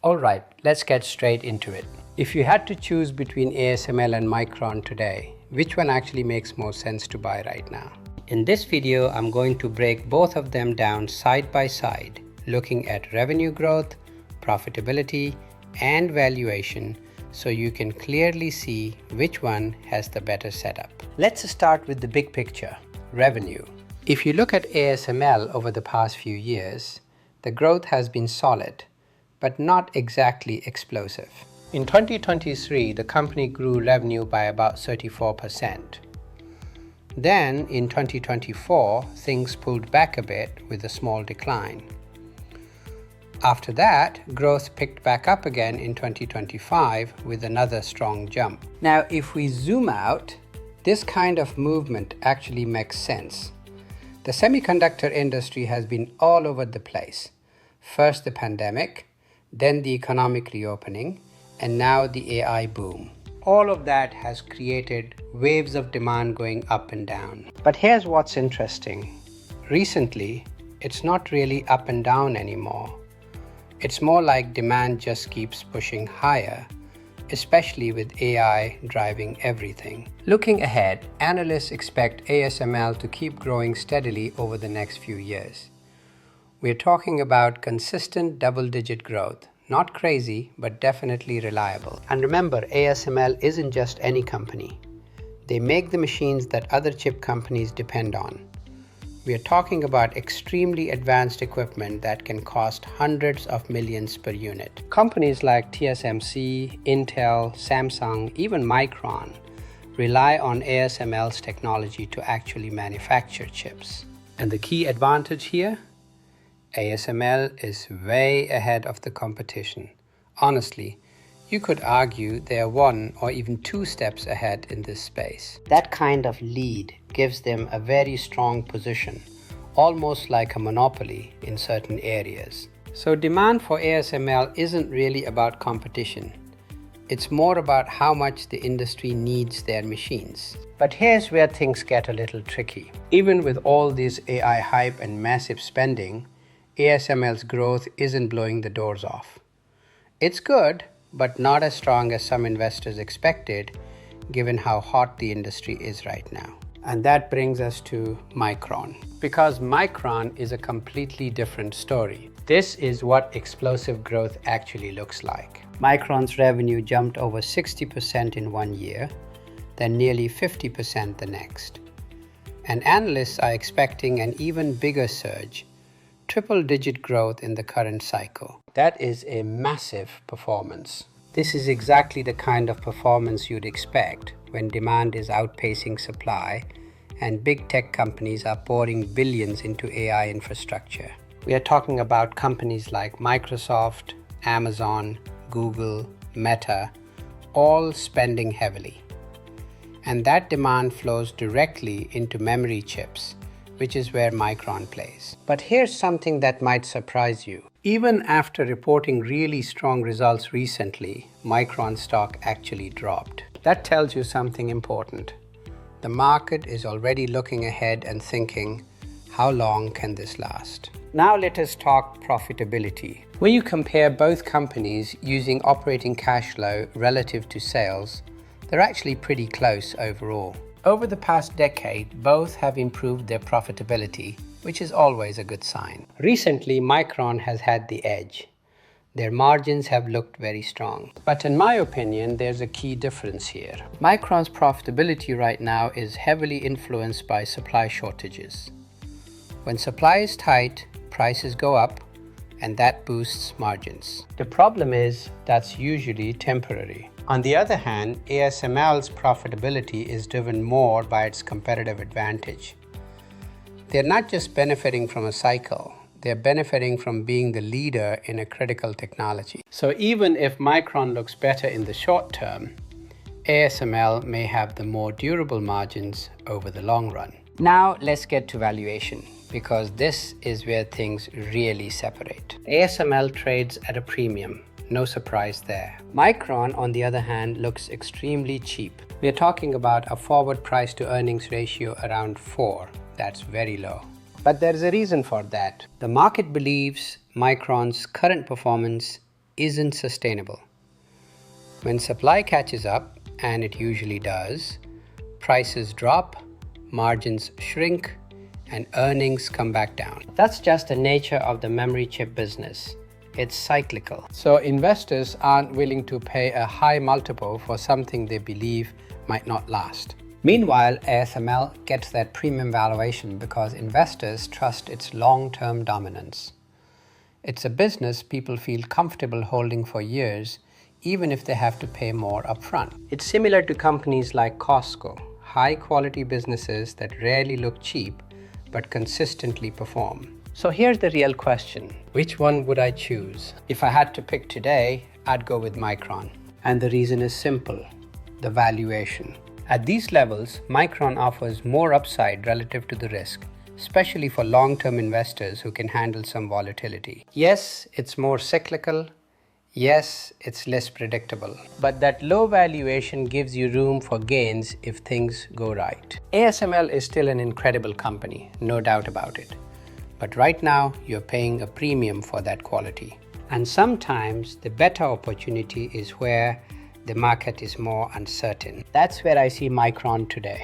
Alright, let's get straight into it. If you had to choose between ASML and Micron today, which one actually makes more sense to buy right now? In this video, I'm going to break both of them down side by side, looking at revenue growth, profitability, and valuation, so you can clearly see which one has the better setup. Let's start with the big picture, revenue. If you look at ASML over the past few years, the growth has been solid, but not exactly explosive. In 2023, the company grew revenue by about 34%. Then, in 2024, things pulled back a bit with a small decline. After that, growth picked back up again in 2025 with another strong jump. Now, if we zoom out, this kind of movement actually makes sense. The semiconductor industry has been all over the place. First the pandemic, then the economic reopening, and now the AI boom. All of that has created waves of demand going up and down. But here's what's interesting. Recently, it's not really up and down anymore. It's more like demand just keeps pushing higher, especially with AI driving everything. Looking ahead, analysts expect ASML to keep growing steadily over the next few years. We're talking about consistent double-digit growth. Not crazy, but definitely reliable. And remember, ASML isn't just any company. They make the machines that other chip companies depend on. We are talking about extremely advanced equipment that can cost hundreds of millions per unit. Companies like TSMC, Intel, Samsung, even Micron rely on ASML's technology to actually manufacture chips. And the key advantage here? ASML is way ahead of the competition. Honestly, you could argue they are 1 or even 2 steps ahead in this space. That kind of lead gives them a very strong position, almost like a monopoly in certain areas. So demand for ASML isn't really about competition. It's more about how much the industry needs their machines. But here's where things get a little tricky. Even with all this AI hype and massive spending, ASML's growth isn't blowing the doors off. It's good, but not as strong as some investors expected, given how hot the industry is right now. And that brings us to Micron. Because Micron is a completely different story. This is what explosive growth actually looks like. Micron's revenue jumped over 60% in 1 year, then nearly 50% the next. And analysts are expecting an even bigger surge, triple-digit growth in the current cycle. That is a massive performance. This is exactly the kind of performance you'd expect when demand is outpacing supply and big tech companies are pouring billions into AI infrastructure. We are talking about companies like Microsoft, Amazon, Google, Meta, all spending heavily. And that demand flows directly into memory chips, which is where Micron plays. But here's something that might surprise you. Even after reporting really strong results recently, Micron stock actually dropped. That tells you something important. The market is already looking ahead and thinking, how long can this last? Now let us talk profitability. When you compare both companies using operating cash flow relative to sales, they're actually pretty close overall. Over the past decade, both have improved their profitability, which is always a good sign. Recently, Micron has had the edge. Their margins have looked very strong. But in my opinion, there's a key difference here. Micron's profitability right now is heavily influenced by supply shortages. When supply is tight, prices go up, and that boosts margins. The problem is that's usually temporary. On the other hand, ASML's profitability is driven more by its competitive advantage. They're not just benefiting from a cycle, they're benefiting from being the leader in a critical technology. So even if Micron looks better in the short term, ASML may have the more durable margins over the long run. Now let's get to valuation, because this is where things really separate. ASML trades at a premium. No surprise there. Micron, on the other hand, looks extremely cheap. We're talking about a forward price to earnings ratio around 4. That's very low. But there's a reason for that. The market believes Micron's current performance isn't sustainable. When supply catches up, and it usually does, prices drop, margins shrink, and earnings come back down. That's just the nature of the memory chip business. It's cyclical. So investors aren't willing to pay a high multiple for something they believe might not last. Meanwhile, ASML gets that premium valuation because investors trust its long-term dominance. It's a business people feel comfortable holding for years, even if they have to pay more upfront. It's similar to companies like Costco, high-quality businesses that rarely look cheap but consistently perform. So here's the real question. Which one would I choose? If I had to pick today, I'd go with Micron. And the reason is simple: the valuation. At these levels, Micron offers more upside relative to the risk, especially for long-term investors who can handle some volatility. Yes, it's more cyclical. Yes, it's less predictable. But that low valuation gives you room for gains if things go right. ASML is still an incredible company, no doubt about it. But right now, you're paying a premium for that quality. And sometimes the better opportunity is where the market is more uncertain. That's where I see Micron today.